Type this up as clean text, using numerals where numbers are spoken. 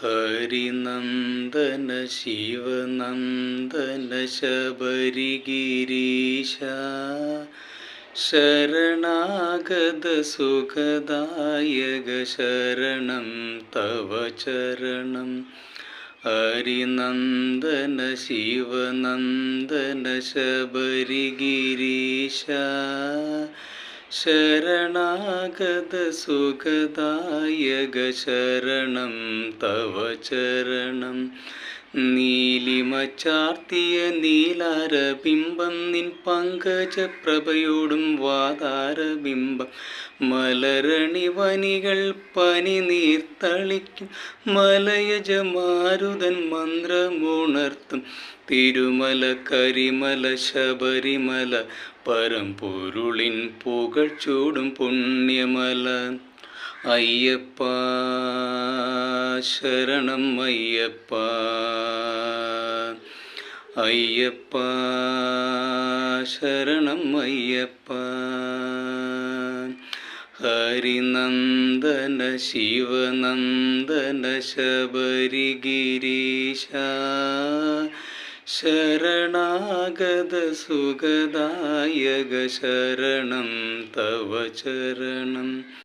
ഹരിനന്ദന ശിവനന്ദന ശബരിഗിരീശ ശരണാഗത സുഖദായക ശരണം തവ ചരണം. ഹരിനന്ദന ശിവനന്ദന ശബരിഗിരീശ ശരണാഗത സുഖദായക ശരണം തവ ചരണം. നീലിമ ചാർത്തിയ നീലാരബിംബം നിൻ പങ്കജപ്രഭയോടും വാതാരബിംബം മലരണിവനികൾ പനി നീർത്തളിക്കും മലയജമാരുതൻ മന്ത്രമുണർത്തും തിരുമല കരിമല ശബരിമല പരമ്പൊരുളിൻ പുകഴ്ചൂടും പുണ്യമല. അയ്യപ്പ ശരണം അയ്യപ്പ, അയ്യപ്പ ശരണം അയ്യപ്പ. ഹരിനന്ദന ശിവനന്ദന ശബരിഗിരീശ ശരണാഗത സുഖദായക ശരണം തവ ചരണം.